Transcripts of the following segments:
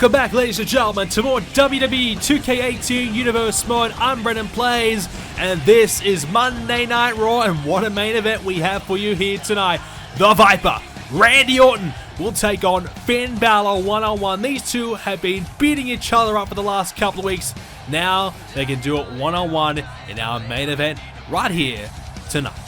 Welcome back, ladies and gentlemen, to more WWE 2k18 Universe Mode. I'm BrendenPlayz, and this is Monday Night Raw, and what a main event we have for you here tonight. The Viper, Randy Orton, will take on Finn Balor one-on-one. These two have been beating each other up for the last couple of weeks. Now they can do it one-on-one in our main event right here tonight.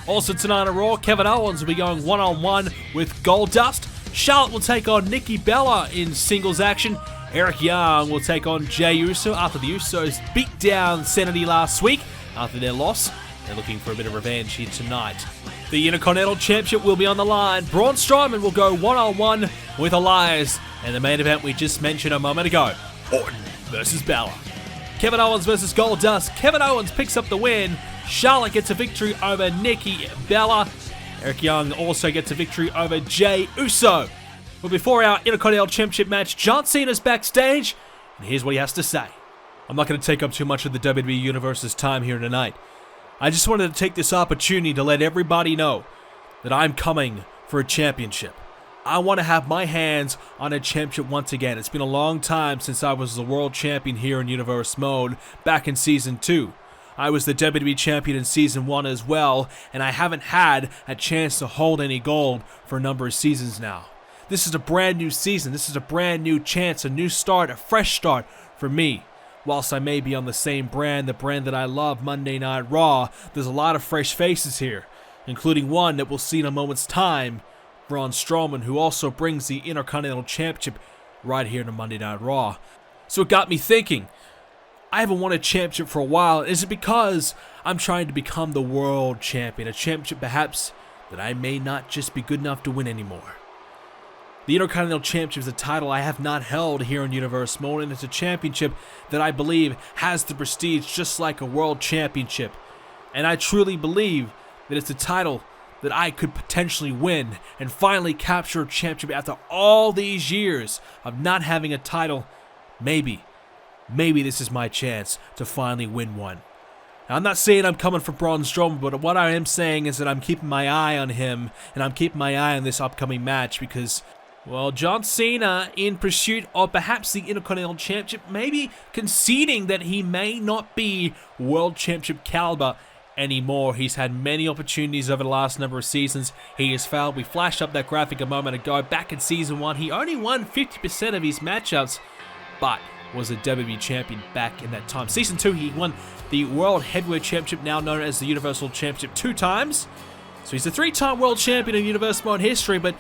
Also tonight on Raw, Kevin Owens will be going one-on-one with Goldust. Charlotte will take on Nikki Bella in singles action. Eric Young will take on Jey Uso after the Usos beat down Sanity last week after their loss. They're looking for a bit of revenge here tonight. The Intercontinental Championship will be on the line. Braun Strowman will go one-on-one with Elias. And the main event we just mentioned a moment ago, Orton versus Balor. Kevin Owens versus Goldust. Kevin Owens picks up the win. Charlotte gets a victory over Nikki Bella. Eric Young also gets a victory over Jey Uso. But before our Intercontinental Championship match, John Cena's backstage, and here's what he has to say. I'm not going to take up too much of the WWE Universe's time here tonight. I just wanted to take this opportunity to let everybody know that I'm coming for a championship. I want to have my hands on a championship once again. It's been a long time since I was the world champion here in Universe Mode back in Season 2. I was the WWE Champion in Season 1 as well, and I haven't had a chance to hold any gold for a number of seasons now. This is a brand new season. This is a brand new chance, a new start, a fresh start for me. Whilst I may be on the same brand, the brand that I love, Monday Night Raw, there's a lot of fresh faces here, including one that we'll see in a moment's time, Braun Strowman, who also brings the Intercontinental Championship right here to Monday Night Raw. So it got me thinking, I haven't won a championship for a while. Is it because I'm trying to become the world champion? A championship perhaps that I may not just be good enough to win anymore. The Intercontinental Championship is a title I have not held here in Universe Mode, and it's a championship that I believe has the prestige just like a world championship. And I truly believe that it's a title that I could potentially win and finally capture a championship after all these years of not having a title. Maybe this is my chance to finally win one. Now, I'm not saying I'm coming for Braun Strowman, but what I am saying is that I'm keeping my eye on him, and I'm keeping my eye on this upcoming match because, well, John Cena, in pursuit of perhaps the Intercontinental Championship, maybe conceding that he may not be World Championship caliber anymore. He's had many opportunities over the last number of seasons. He has failed. We flashed up that graphic a moment ago. Back in Season 1, he only won 50% of his matchups, but was a WWE champion back in that time. Season 2, he won the World Heavyweight Championship, now known as the Universal Championship, 2 times. So he's a 3-time world champion in Universe Mode history, but,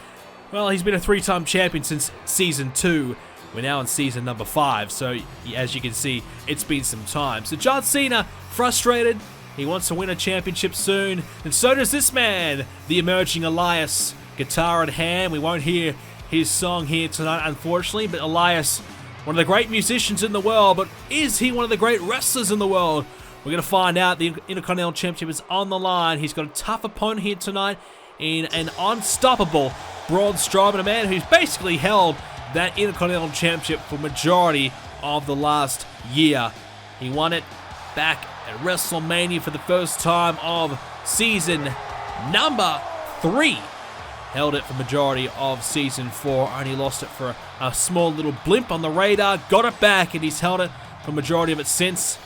well, he's been a 3-time champion since Season 2. We're now in Season number 5, so as you can see, it's been some time. So John Cena, frustrated. He wants to win a championship soon, and so does this man, the emerging Elias. Guitar in hand. We won't hear his song here tonight, unfortunately, but Elias, one of the great musicians in the world, but is he one of the great wrestlers in the world? We're going to find out. The Intercontinental Championship is on the line. He's got a tough opponent here tonight in an unstoppable Braun Strowman, a man who's basically held that Intercontinental Championship for majority of the last year. He won it back at WrestleMania for the first time of season number 3. Held it for majority of Season 4, only lost it for a small little blimp on the radar, got it back, and he's held it for majority of it since.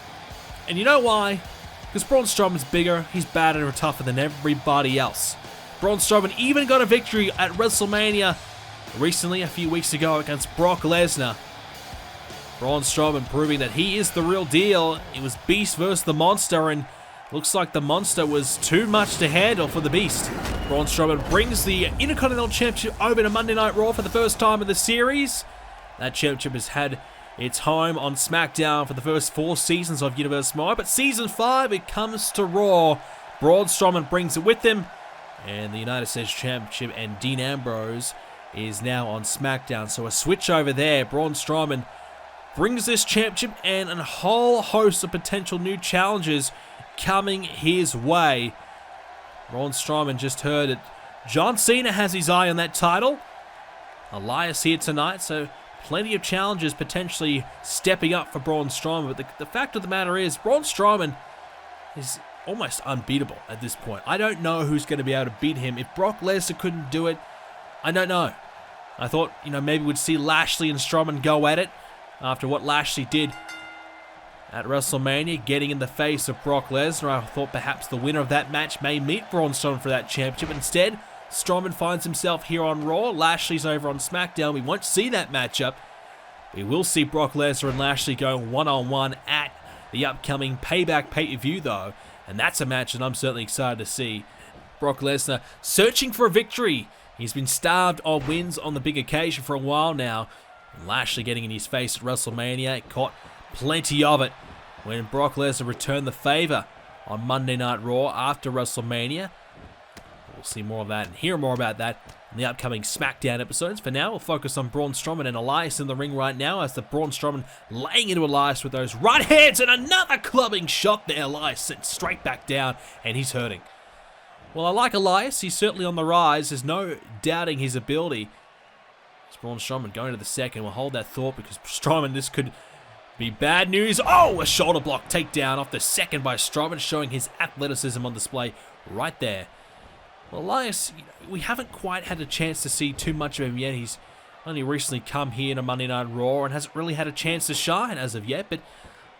And you know why? Because Braun Strowman's bigger, he's badder and tougher than everybody else. Braun Strowman even got a victory at WrestleMania recently, a few weeks ago, against Brock Lesnar. Braun Strowman proving that he is the real deal. It was Beast versus the Monster, and looks like the Monster was too much to handle for the Beast. Braun Strowman brings the Intercontinental Championship over to Monday Night Raw for the first time in the series. That championship has had its home on SmackDown for the first 4 seasons of Universe Mode, but Season 5, it comes to Raw. Braun Strowman brings it with him, and the United States Championship and Dean Ambrose is now on SmackDown. So a switch over there. Braun Strowman brings this championship and a whole host of potential new challenges coming his way. Braun Strowman just heard it. John Cena has his eye on that title. Elias here tonight, so plenty of challenges potentially stepping up for Braun Strowman. But the fact of the matter is, Braun Strowman is almost unbeatable at this point. I don't know who's going to be able to beat him. If Brock Lesnar couldn't do it, I don't know. I thought, maybe we'd see Lashley and Strowman go at it after what Lashley did at WrestleMania, getting in the face of Brock Lesnar. I thought perhaps the winner of that match may meet Braun Strowman for that championship. Instead, Strowman finds himself here on Raw. Lashley's over on SmackDown. We won't see that matchup. We will see Brock Lesnar and Lashley going one-on-one at the upcoming Payback pay-per-view, though. And that's a match that I'm certainly excited to see. Brock Lesnar searching for a victory. He's been starved of wins on the big occasion for a while now. And Lashley getting in his face at WrestleMania. Caught plenty of it when Brock Lesnar returned the favor on Monday Night Raw after WrestleMania. We'll see more of that and hear more about that in the upcoming SmackDown episodes. For now, we'll focus on Braun Strowman and Elias in the ring right now, as the Braun Strowman laying into Elias with those right hands, and another clubbing shot there. Elias sent straight back down, and he's hurting. Well, I like Elias. He's certainly on the rise. There's no doubting his ability. It's Braun Strowman going to the second. We'll hold that thought, because Strowman, this could be bad news. Oh, a shoulder block takedown off the second by Strowman, showing his athleticism on display right there. Well, Elias, we haven't quite had a chance to see too much of him yet. He's only recently come here to Monday Night Raw and hasn't really had a chance to shine as of yet, but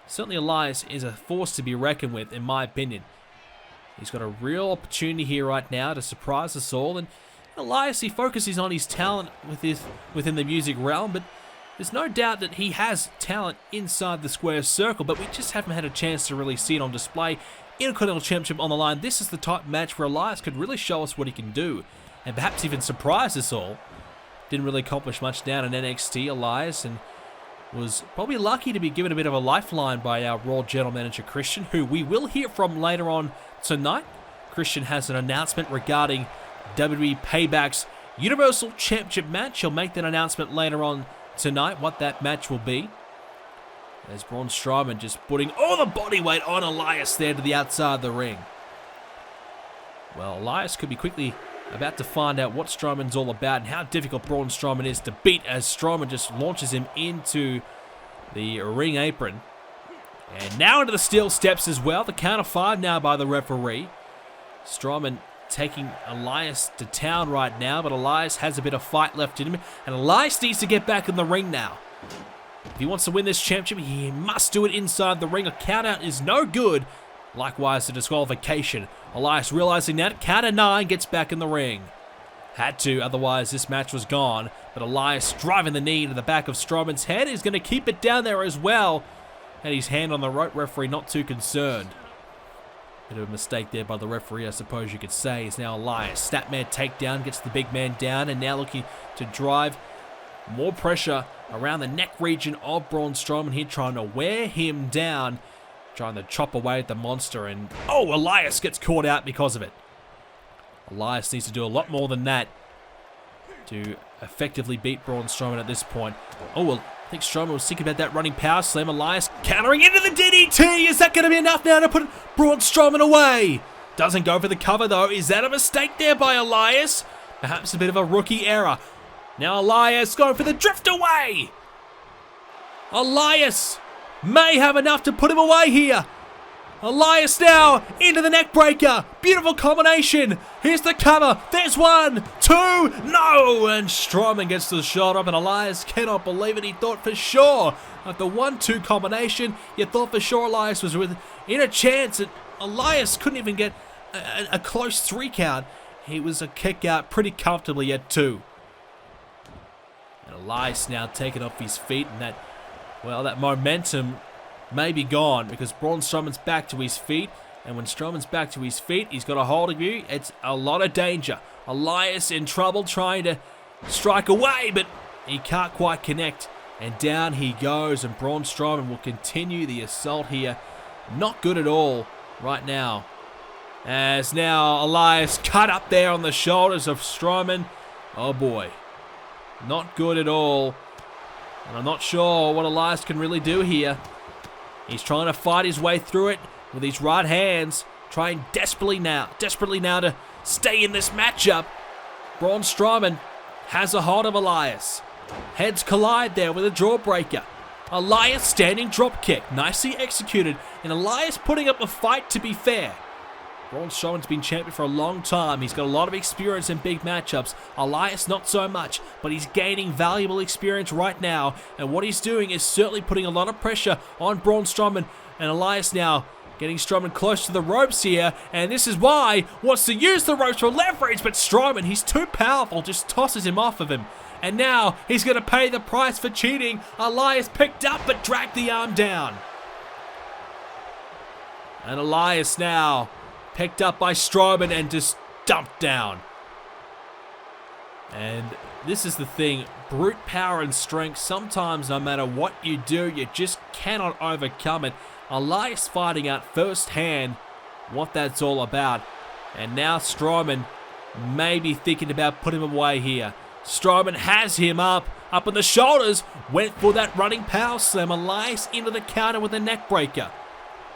certainly Elias is a force to be reckoned with, in my opinion. He's got a real opportunity here right now to surprise us all, and Elias, he focuses on his talent within the music realm, but there's no doubt that he has talent inside the square circle, but we just haven't had a chance to really see it on display. Intercontinental Championship on the line. This is the type of match where Elias could really show us what he can do, and perhaps even surprise us all. Didn't really accomplish much down in NXT, Elias, and was probably lucky to be given a bit of a lifeline by our Raw General Manager Christian, who we will hear from later on tonight. Christian has an announcement regarding WWE Payback's Universal Championship match. He'll make that announcement later on tonight, what that match will be. There's Braun Strowman just putting all the body weight on Elias there to the outside of the ring. Well, Elias could be quickly about to find out what Strowman's all about and how difficult Braun Strowman is to beat, as Strowman just launches him into the ring apron. And now into the steel steps as well. The count of 5 now by the referee. Strowman taking Elias to town right now, but Elias has a bit of fight left in him, and Elias needs to get back in the ring now. If he wants to win this championship, he must do it inside the ring. A countout is no good. Likewise, a disqualification. Elias realizing that, count of 9, gets back in the ring. Had to, otherwise this match was gone. But Elias driving the knee to the back of Strowman's head. He's going to keep it down there as well. Had his hand on the rope, referee not too concerned. Bit of a mistake there by the referee, I suppose you could say. Is now Elias. Snapmare takedown, gets the big man down, and now looking to drive more pressure around the neck region of Braun Strowman here, trying to wear him down, trying to chop away at the monster, and oh, Elias gets caught out because of it. Elias needs to do a lot more than that to effectively beat Braun Strowman at this point. Oh, well, I think Strowman was thinking about that running power slam. Elias countering into the DDT. Is that going to be enough now to put Braun Strowman away? Doesn't go for the cover, though. Is that a mistake there by Elias? Perhaps a bit of a rookie error. Now Elias going for the drift away. Elias may have enough to put him away here. Elias now into the neck breaker. Beautiful combination. Here's the cover. There's 1, 2, no! And Strowman gets the shoulder up, and Elias cannot believe it. He thought for sure at the 1-2 combination, you thought for sure Elias was in a chance. And Elias couldn't even get a close 3 count. He was a kick out pretty comfortably at 2. And Elias now taken off his feet, and that momentum may be gone, because Braun Strowman's back to his feet, and when Strowman's back to his feet, he's got a hold of you. It's a lot of danger. Elias in trouble trying to strike away, but he can't quite connect, and down he goes, and Braun Strowman will continue the assault here. Not good at all right now, as now Elias cut up there on the shoulders of Strowman. Oh boy. Not good at all. And I'm not sure what Elias can really do here. He's trying to fight his way through it with his right hands, trying desperately now to stay in this matchup. Braun Strowman has a hold of Elias. Heads collide there with a jawbreaker. Elias standing drop kick, nicely executed, and Elias putting up a fight, to be fair. Braun Strowman's been champion for a long time. He's got a lot of experience in big matchups. Elias, not so much, but he's gaining valuable experience right now. And what he's doing is certainly putting a lot of pressure on Braun Strowman. And Elias now getting Strowman close to the ropes here. And this is why he wants to use the ropes for leverage. But Strowman, he's too powerful, just tosses him off of him. And now he's going to pay the price for cheating. Elias picked up but dragged the arm down. And Elias now picked up by Strowman and just dumped down. And this is the thing, brute power and strength, sometimes no matter what you do, you just cannot overcome it. Elias finding out firsthand what that's all about. And now Strowman may be thinking about putting him away here. Strowman has him up on the shoulders, went for that running power slam. Elias into the counter with a neck breaker.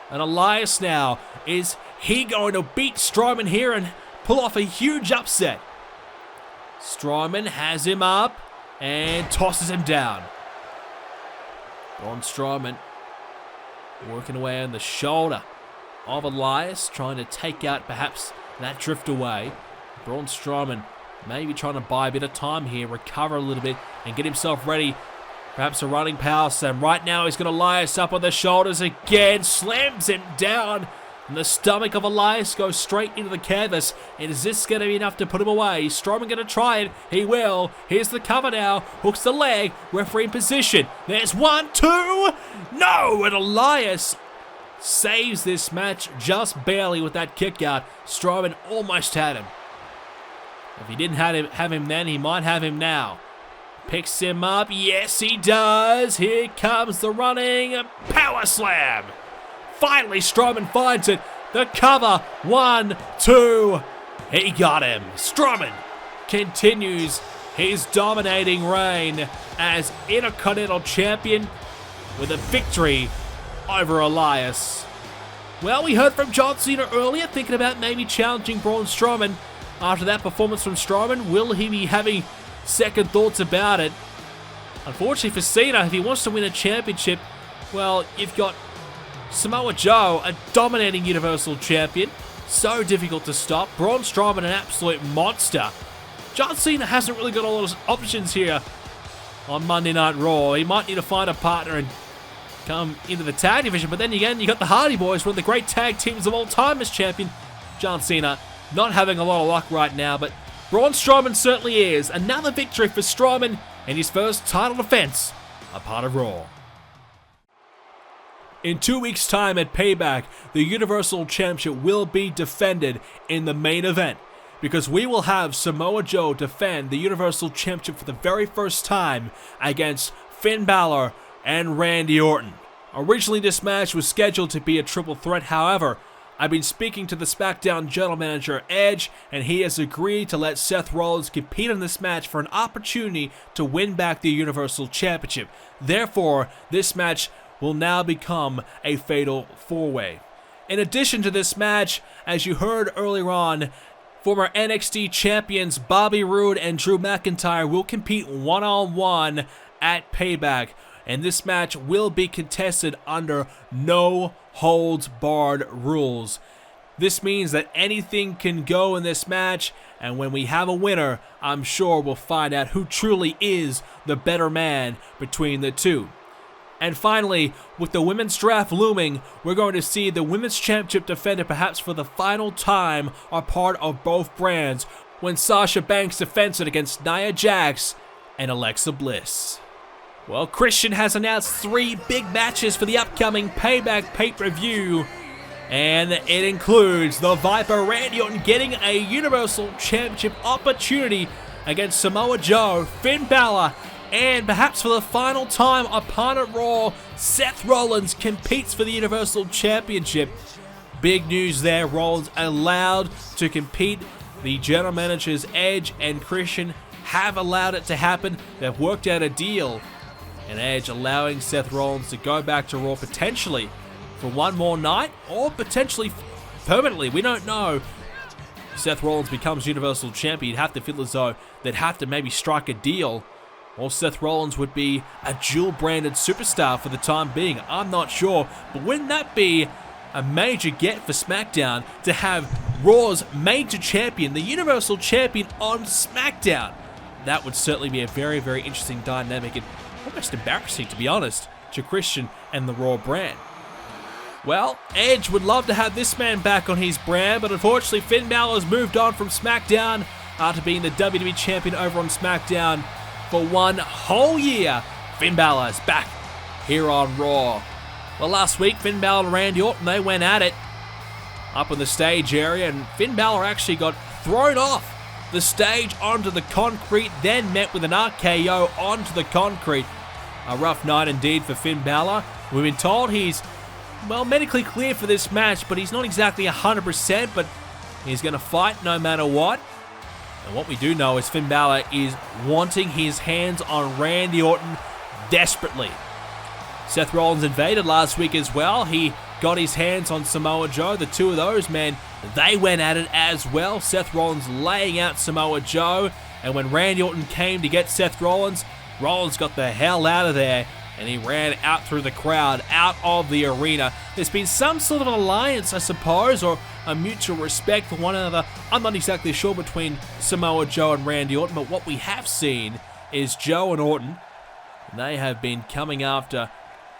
And Elias now, is he going to beat Strowman here and pull off a huge upset? Strowman has him up and tosses him down. Braun Strowman working away on the shoulder of Elias, trying to take out perhaps that drift away. Braun Strowman maybe trying to buy a bit of time here, recover a little bit and get himself ready. Perhaps a running power slam. Right now he's going to Elias up on the shoulders again. Slams him down. And the stomach of Elias goes straight into the canvas. And is this going to be enough to put him away? Strowman going to try it. He will. Here's the cover now. Hooks the leg. Referee in position. There's 1, 2. No! And Elias saves this match just barely with that kick out. Strowman almost had him. If he didn't have him then, he might have him now. Picks him up. Yes, he does. Here comes the running power slam. Finally, Strowman finds it. The cover. 1, 2. He got him. Strowman continues his dominating reign as Intercontinental Champion with a victory over Elias. Well, we heard from John Cena earlier, thinking about maybe challenging Braun Strowman. After that performance from Strowman, will he be having second thoughts about it? Unfortunately for Cena, if he wants to win a championship, well, you've got Samoa Joe, a dominating Universal Champion, so difficult to stop. Braun Strowman, an absolute monster. John Cena hasn't really got a lot of options here on Monday Night Raw. He might need to find a partner and come into the tag division, but then again, you got the Hardy Boys, one of the great tag teams of all time as champion. John Cena not having a lot of luck right now, but Braun Strowman certainly is. Another victory for Strowman and his first title defense, a part of Raw. In 2 weeks' time at Payback, the Universal Championship will be defended in the main event, because we will have Samoa Joe defend the Universal Championship for the very first time against Finn Balor and Randy Orton. Originally, this match was scheduled to be a triple threat. However, I've been speaking to the SmackDown General Manager Edge, and he has agreed to let Seth Rollins compete in this match for an opportunity to win back the Universal Championship. Therefore, this match will now become a fatal four-way. In addition to this match, as you heard earlier on, former NXT champions Bobby Roode and Drew McIntyre will compete one-on-one at Payback, and this match will be contested under no holds barred rules. This means that anything can go in this match, and when we have a winner, I'm sure we'll find out who truly is the better man between the two. And finally, with the women's draft looming, we're going to see the women's championship defended perhaps for the final time are part of both brands when Sasha Banks defends it against Nia Jax and Alexa Bliss. Well, Christian has announced 3 big matches for the upcoming Payback pay-per-view, and it includes the Viper Randy Orton getting a Universal Championship opportunity against Samoa Joe, Finn Balor, and perhaps for the final time upon a Raw, Seth Rollins competes for the Universal Championship. Big news there, Rollins allowed to compete. The general managers Edge and Christian have allowed it to happen. They've worked out a deal. And Edge allowing Seth Rollins to go back to Raw potentially for one more night or potentially permanently. We don't know. Seth Rollins becomes Universal Champion. You'd have to feel as though they'd have to maybe strike a deal, or Seth Rollins would be a dual-branded superstar for the time being. I'm not sure, but wouldn't that be a major get for SmackDown to have Raw's major champion, the Universal Champion, on SmackDown. That would certainly be a very, very interesting dynamic and almost embarrassing, to be honest, to Christian and the Raw brand. Well, Edge would love to have this man back on his brand, but unfortunately Finn Balor has moved on from SmackDown after being the WWE Champion over on SmackDown for one whole year. Finn Balor is back here on Raw. Well, last week, Finn Balor and Randy Orton, they went at it up in the stage area, and Finn Balor actually got thrown off the stage onto the concrete, then met with an RKO onto the concrete. A rough night indeed for Finn Balor. We've been told he's, well, medically clear for this match, but he's not exactly 100%, but he's going to fight no matter what. And what we do know is Finn Balor is wanting his hands on Randy Orton desperately. Seth Rollins invaded last week as well. He got his hands on Samoa Joe. The two of those men, they went at it as well. Seth Rollins laying out Samoa Joe. And when Randy Orton came to get Seth Rollins, Rollins got the hell out of there. And he ran out through the crowd, out of the arena. There's been some sort of an alliance, I suppose, or a mutual respect for one another. I'm not exactly sure between Samoa Joe and Randy Orton, but what we have seen is Joe and Orton, they have been coming after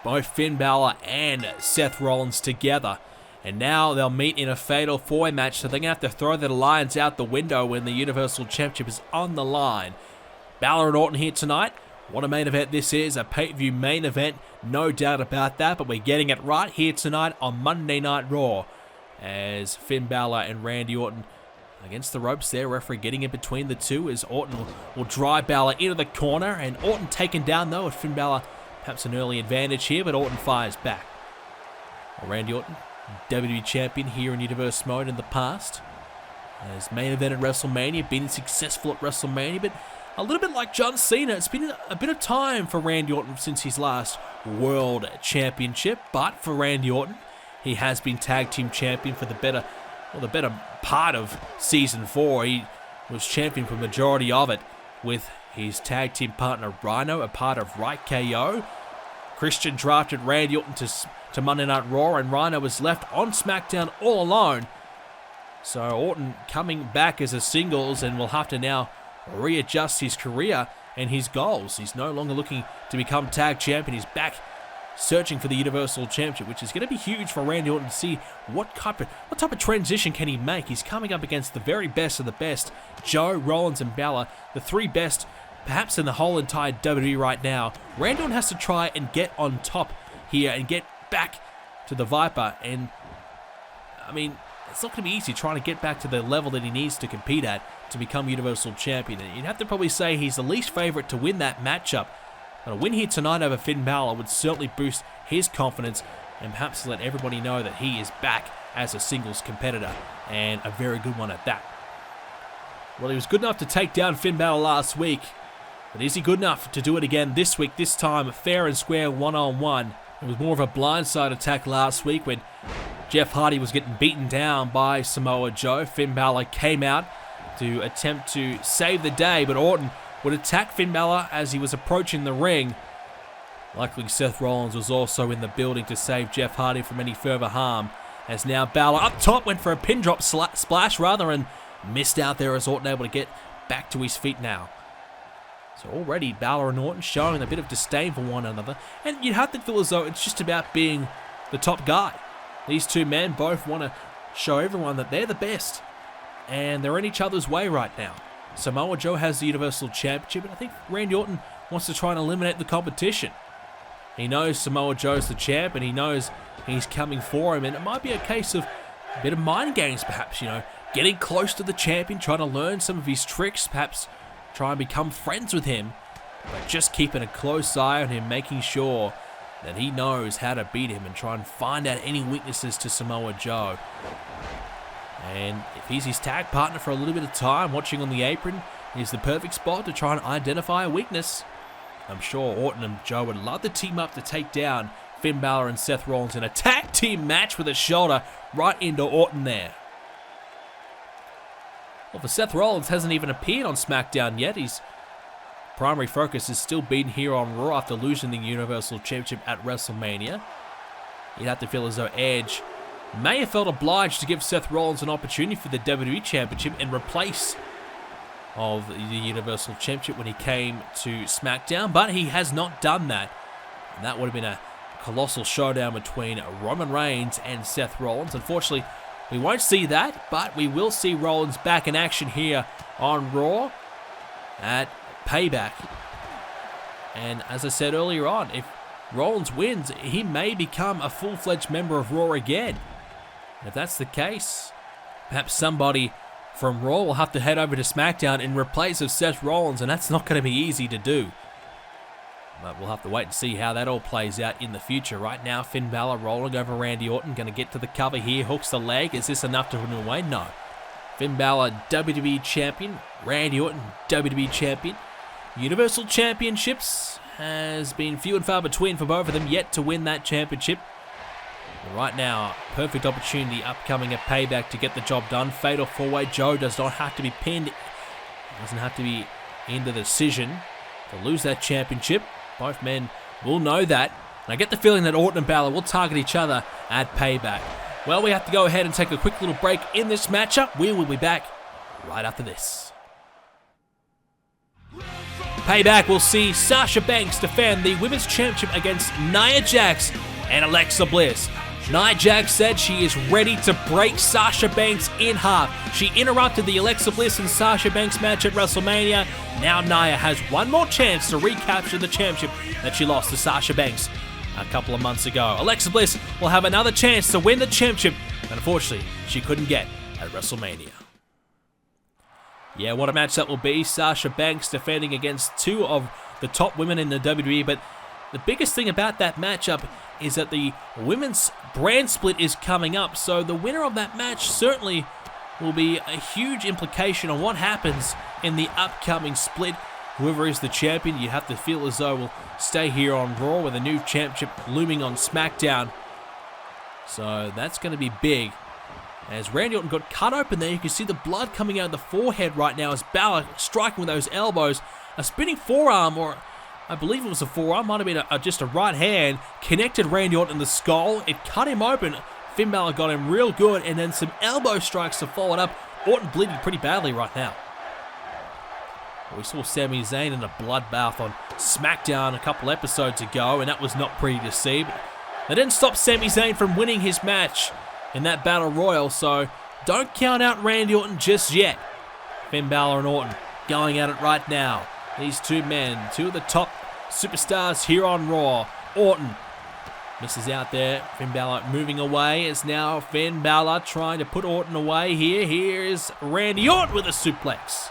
both Finn Balor and Seth Rollins together. And now they'll meet in a fatal four-way match, so they're going to have to throw that alliance out the window when the Universal Championship is on the line. Balor and Orton here tonight. What a main event this is, a pay-per-view main event, no doubt about that, but we're getting it right here tonight on Monday Night Raw as Finn Balor and Randy Orton against the ropes there, referee getting in between the two as Orton will drive Balor into the corner, and Orton taken down though, with Finn Balor perhaps an early advantage here, but Orton fires back. Well, Randy Orton, WWE Champion here in Universe mode in the past, as main event at WrestleMania, been successful at WrestleMania, but a little bit like John Cena, it's been a bit of time for Randy Orton since his last World Championship, but for Randy Orton, he has been Tag Team Champion for the better part of Season 4. He was champion for the majority of it with his tag team partner Rhino, a part of Right KO. Christian drafted Randy Orton to Monday Night Raw, and Rhino was left on SmackDown all alone. So Orton coming back as a singles and will have to now readjust his career and his goals. He's no longer looking to become tag champion. He's back searching for the Universal Championship, which is going to be huge for Randy Orton to see what type of transition can he make. He's coming up against the very best of the best, Joe, Rollins, and Balor, the three best perhaps in the whole entire WWE right now. Randy Orton has to try and get on top here and get back to the Viper, and I mean, it's not going to be easy trying to get back to the level that he needs to compete at to become Universal Champion. And you'd have to probably say he's the least favorite to win that matchup. But a win here tonight over Finn Balor would certainly boost his confidence and perhaps let everybody know that he is back as a singles competitor, and a very good one at that. Well, he was good enough to take down Finn Balor last week, but is he good enough to do it again this week, this time fair and square one-on-one? It was more of a blindside attack last week when Jeff Hardy was getting beaten down by Samoa Joe. Finn Balor came out to attempt to save the day, but Orton would attack Finn Balor as he was approaching the ring. Luckily, Seth Rollins was also in the building to save Jeff Hardy from any further harm, as now Balor up top went for a pin drop splash rather and missed out there as Orton able to get back to his feet now. So already Balor and Orton showing a bit of disdain for one another, and you'd have to feel as though it's just about being the top guy. These two men both want to show everyone that they're the best, and they're in each other's way right now. Samoa Joe has the Universal Championship, and I think Randy Orton wants to try and eliminate the competition. He knows Samoa Joe's the champ, and he knows he's coming for him, and it might be a case of a bit of mind games perhaps, getting close to the champion, trying to learn some of his tricks, perhaps try and become friends with him, but just keeping a close eye on him, making sure that he knows how to beat him and try and find out any weaknesses to Samoa Joe. And if he's his tag partner for a little bit of time, watching on the apron is the perfect spot to try and identify a weakness. I'm sure Orton and Joe would love to team up to take down Finn Balor and Seth Rollins in a tag team match with a shoulder right into Orton there. Well, for Seth Rollins, hasn't even appeared on SmackDown yet. His primary focus has still been here on Raw after losing the Universal Championship at WrestleMania. You'd have to feel as though Edge may have felt obliged to give Seth Rollins an opportunity for the WWE Championship in replace of the Universal Championship when he came to SmackDown, but he has not done that. And that would have been a colossal showdown between Roman Reigns and Seth Rollins. Unfortunately, we won't see that, but we will see Rollins back in action here on Raw at Payback. And as I said earlier on, if Rollins wins, he may become a full-fledged member of Raw again. And if that's the case, perhaps somebody from Raw will have to head over to SmackDown in replace of Seth Rollins, and that's not going to be easy to do. But we'll have to wait and see how that all plays out in the future. Right now, Finn Balor rolling over Randy Orton, going to get to the cover here, hooks the leg. Is this enough to put him away? No. Finn Balor, WWE Champion. Randy Orton, WWE Champion. Universal Championships has been few and far between for both of them, yet to win that championship. And right now, perfect opportunity upcoming at Payback to get the job done. Fatal 4-way. Joe does not have to be pinned. Doesn't have to be in the decision to lose that championship. Both men will know that. And I get the feeling that Orton and Balor will target each other at Payback. Well, we have to go ahead and take a quick little break in this matchup. We will be back right after this. Payback will see Sasha Banks defend the Women's Championship against Nia Jax and Alexa Bliss. Nia Jax said she is ready to break Sasha Banks in half. She interrupted the Alexa Bliss and Sasha Banks match at WrestleMania. Now Nia has one more chance to recapture the championship that she lost to Sasha Banks a couple of months ago. Alexa Bliss will have another chance to win the championship, and unfortunately, she couldn't get at WrestleMania. Yeah, what a match that will be. Sasha Banks defending against two of the top women in the WWE, but the biggest thing about that matchup is that the women's brand split is coming up, so the winner of that match certainly will be a huge implication on what happens in the upcoming split. Whoever is the champion, you have to feel as though will stay here on Raw with a new championship looming on SmackDown. So that's going to be big. As Randy Orton got cut open there, you can see the blood coming out of the forehead right now as Balor striking with those elbows. A spinning forearm, or I believe it was a forearm, might have been just a right hand, connected Randy Orton in the skull. It cut him open. Finn Balor got him real good, and then some elbow strikes to follow it up. Orton bleeding pretty badly right now. We saw Sami Zayn in a bloodbath on SmackDown a couple episodes ago, and that was not pretty to see. But they didn't stop Sami Zayn from winning his match in that Battle Royal, so don't count out Randy Orton just yet. Finn Balor and Orton going at it right now. These two men, two of the top superstars here on Raw. Orton misses out there. Finn Balor moving away. It's now Finn Balor trying to put Orton away here. Here's Randy Orton with a suplex.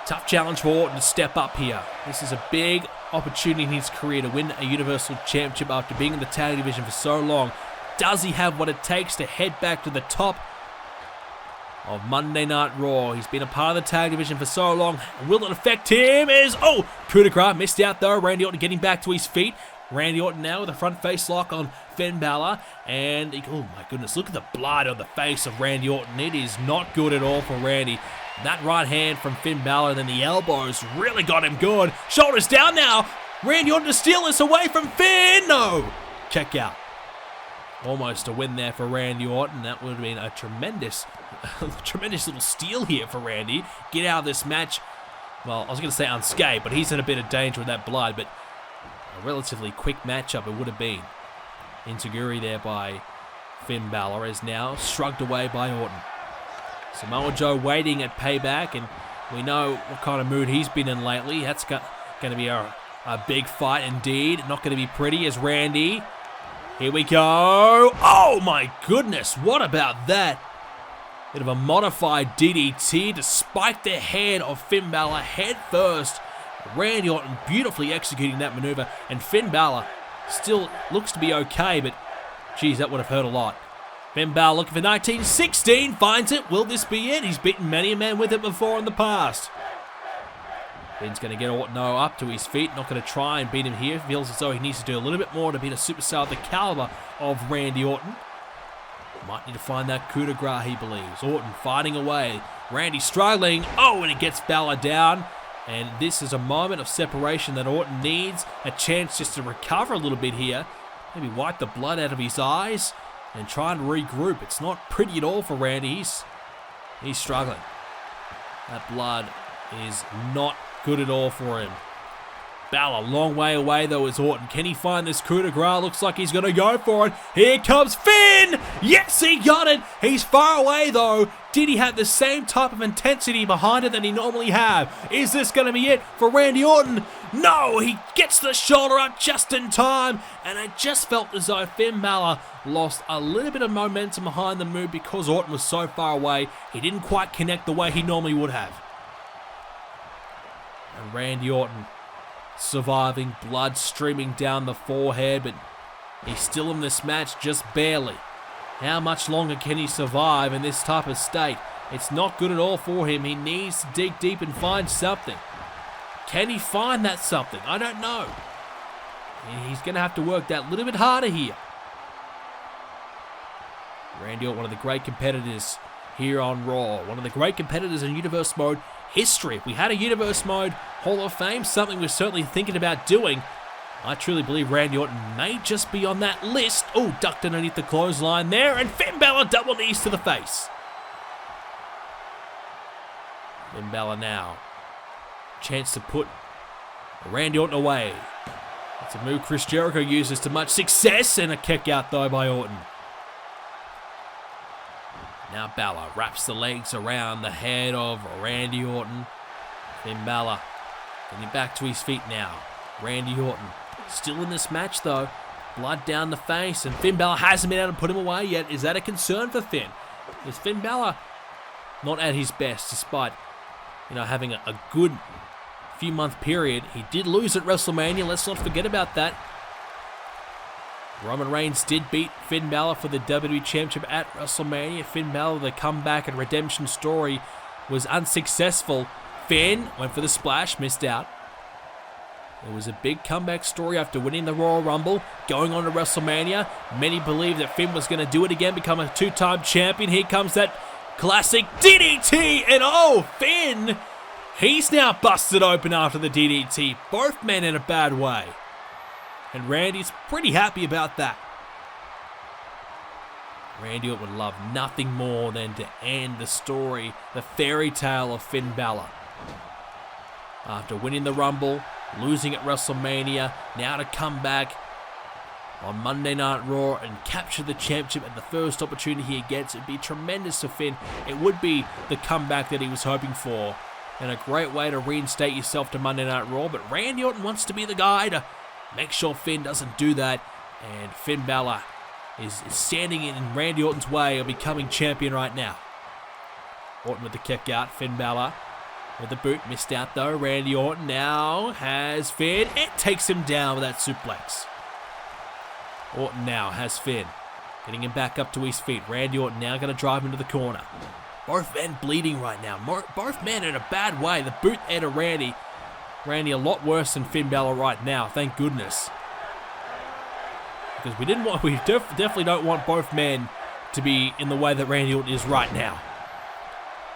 Tough challenge for Orton to step up here. This is a big opportunity in his career to win a Universal Championship after being in the tag division for so long. Does he have what it takes to head back to the top of Monday Night Raw? He's been a part of the tag division for so long. Will it affect him? Coup de grace, missed out though. Randy Orton getting back to his feet. Randy Orton now with a front face lock on Finn Balor. And, oh my goodness, look at the blood on the face of Randy Orton. It is not good at all for Randy. That right hand from Finn Balor, and then the elbows really got him good. Shoulders down now. Randy Orton to steal this away from Finn. No. Check out. Almost a win there for Randy Orton. That would have been a tremendous little steal here for Randy. Get out of this match. Well, I was going to say unscathed, but he's in a bit of danger with that blood. But a relatively quick matchup it would have been. Integuri there by Finn Balor is now shrugged away by Orton. Samoa Joe waiting at Payback, and we know what kind of mood he's been in lately. That's going to be a big fight indeed. Not going to be pretty as Randy. Here we go. Oh my goodness, what about that? Bit of a modified DDT to spike the head of Finn Balor head first. Randy Orton beautifully executing that maneuver, and Finn Balor still looks to be okay, but geez, that would have hurt a lot. Finn Balor looking for 1916, finds it. Will this be it? He's beaten many a man with it before in the past. Finn's going to get Orton up to his feet. Not going to try and beat him here. Feels as though he needs to do a little bit more to beat a superstar of the caliber of Randy Orton. Might need to find that coup de grace, he believes. Orton fighting away. Randy struggling. Oh, and it gets Balor down. And this is a moment of separation that Orton needs. A chance just to recover a little bit here. maybe wipe the blood out of his eyes and try and regroup. It's not pretty at all for Randy. He's struggling. That blood is not good at all for him. Balor, long way away though is Orton. Can he find this coup de grace? Looks like he's going to go for it. Here comes Finn! Yes, he got it! He's far away though. Did he have the same type of intensity behind it that he normally have? Is this going to be it for Randy Orton? No! He gets the shoulder up just in time, and it just felt as though Finn Balor lost a little bit of momentum behind the move because Orton was so far away. He didn't quite connect the way he normally would have. And Randy Orton surviving, blood streaming down the forehead, but he's still in this match just barely. How much longer can he survive in this type of state? It's not good at all for him. He needs to dig deep and find something. Can he find that something? I don't know. He's going to have to work that little bit harder here. Randy Orton, one of the great competitors here on Raw. One of the great competitors in Universe Mode history. If we had a Universe Mode Hall of Fame, something we're certainly thinking about doing, I truly believe Randy Orton may just be on that list. Oh, ducked underneath the clothesline there, and Finn Balor double knees to the face. Finn Balor now. Chance to put Randy Orton away. It's a move Chris Jericho uses to much success, and a kick out though by Orton. Now Balor wraps the legs around the head of Randy Orton. Finn Balor getting back to his feet now. Randy Orton still in this match though. Blood down the face, and Finn Balor hasn't been able to put him away yet. Is that a concern for Finn? Is Finn Balor not at his best despite, having a good few month period? He did lose at WrestleMania. Let's not forget about that. Roman Reigns did beat Finn Balor for the WWE Championship at WrestleMania. Finn Balor, the comeback and redemption story, was unsuccessful. Finn went for the splash, missed out. It was a big comeback story after winning the Royal Rumble, going on to WrestleMania. Many believe that Finn was going to do it again, become a two-time champion. Here comes that classic DDT, and oh, Finn! He's now busted open after the DDT. Both men in a bad way. And Randy's pretty happy about that. Randy Orton would love nothing more than to end the story, the fairy tale of Finn Balor. After winning the Rumble, losing at WrestleMania, now to come back on Monday Night Raw and capture the championship at the first opportunity he gets. It'd be tremendous for Finn. It would be the comeback that he was hoping for, and a great way to reinstate yourself to Monday Night Raw. But Randy Orton wants to be the guy to make sure Finn doesn't do that, and Finn Balor is standing in Randy Orton's way of becoming champion right now. Orton with the kick out, Finn Balor with the boot, missed out though. Randy Orton now has Finn. It takes him down with that suplex. Orton now has Finn, getting him back up to his feet. Randy Orton now going to drive him to the corner. Both men bleeding right now. Both men in a bad way. The boot there to Randy. Randy a lot worse than Finn Balor right now, thank goodness. Because we definitely don't want both men to be in the way that Randy Orton is right now.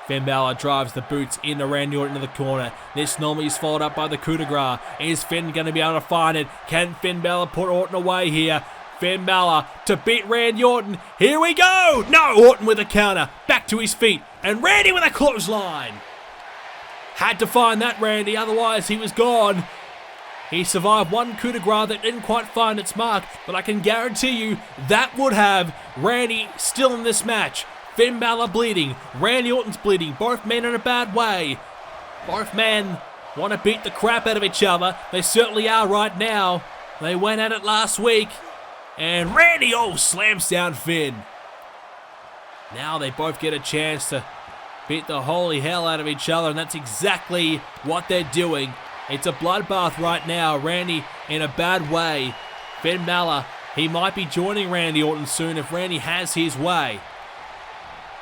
Finn Balor drives the boots into Randy Orton into the corner. This normally is followed up by the coup de grace. Is Finn going to be able to find it? Can Finn Balor put Orton away here? Finn Balor to beat Randy Orton. Here we go! No! Orton with a counter. Back to his feet. And Randy with a clothesline. Had to find that, Randy, otherwise he was gone. He survived one coup de grace that didn't quite find its mark, but I can guarantee you that would have Randy still in this match. Finn Balor bleeding, Randy Orton's bleeding, both men in a bad way. Both men want to beat the crap out of each other. They certainly are right now. They went at it last week, and Randy, slams down Finn. Now they both get a chance to beat the holy hell out of each other, and that's exactly what they're doing. It's a bloodbath right now. Randy in a bad way. Finn Balor, he might be joining Randy Orton soon if Randy has his way.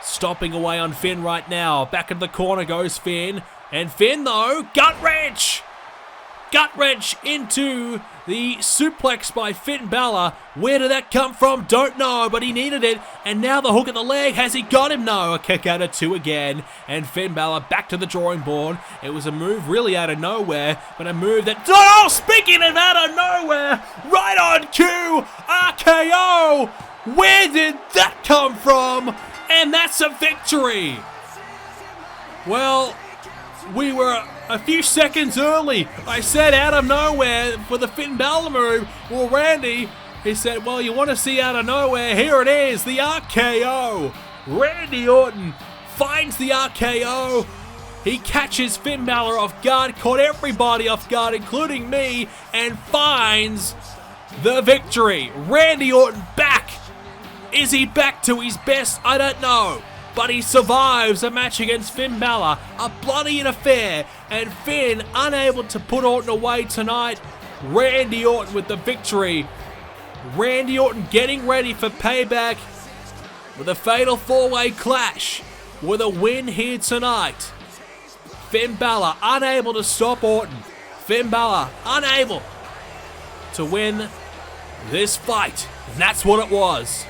Stomping away on Finn right now. Back in the corner goes Finn. And Finn, though, gut wrench. gut wrench into the suplex by Finn Balor. Where did that come from? Don't know, but he needed it. And now the hook at the leg. Has he got him? No. A kick out of 2 again. And Finn Balor back to the drawing board. It was a move really out of nowhere, but a move that... Oh, speaking of out of nowhere, right on cue, RKO. Where did that come from? And that's a victory. Well, we were a few seconds early. I said out of nowhere for the Finn Balor move. Well, Randy, he said, well, you want to see out of nowhere? Here it is, the RKO. Randy Orton finds the RKO. He catches Finn Balor off guard, caught everybody off guard, including me, and finds the victory. Randy Orton back. Is he back to his best? I don't know. But he survives a match against Finn Balor, a bloody affair, and Finn unable to put Orton away tonight. Randy Orton with the victory. Randy Orton getting ready for Payback with a fatal 4-way clash with a win here tonight. Finn Balor unable to stop Orton. Finn Balor unable to win this fight. And that's what it was.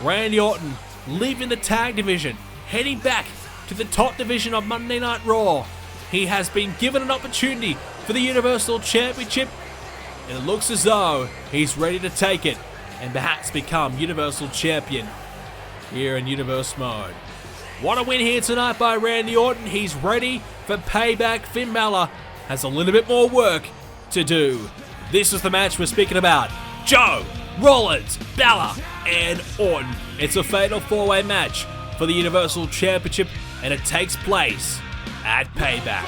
Randy Orton leaving the tag division, heading back to the top division of Monday Night Raw. He has been given an opportunity for the Universal Championship, and it looks as though he's ready to take it and perhaps become Universal Champion here in Universe Mode. What a win here tonight by Randy Orton. He's ready for Payback. Finn Balor has a little bit more work to do. This is the match we're speaking about. Joe, Rollins, Balor, and Orton. It's a fatal 4-way match for the Universal Championship, and it takes place at Payback.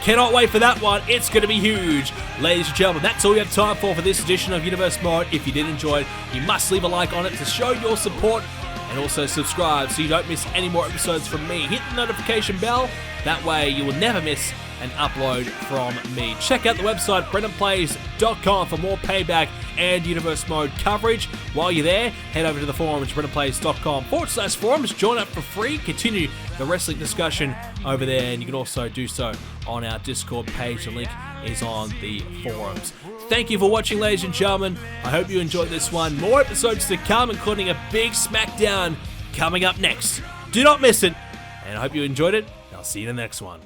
Cannot wait for that one. It's going to be huge. Ladies and gentlemen, that's all we have time for this edition of Universe Mode. If you did enjoy it, you must leave a like on it to show your support, and also subscribe so you don't miss any more episodes from me. Hit the notification bell. That way you will never miss an upload from me. Check out the website BrendenPlayz.com for more Payback and Universe Mode coverage. While you're there, head over to the forums, BrendenPlayz.com/forums. Join up for free. Continue the wrestling discussion over there, and you can also do so on our Discord page. The link is on the forums. Thank you for watching, ladies and gentlemen. I hope you enjoyed this one. More episodes to come, including a big SmackDown coming up next. Do not miss it, and I hope you enjoyed it. I'll see you in the next one.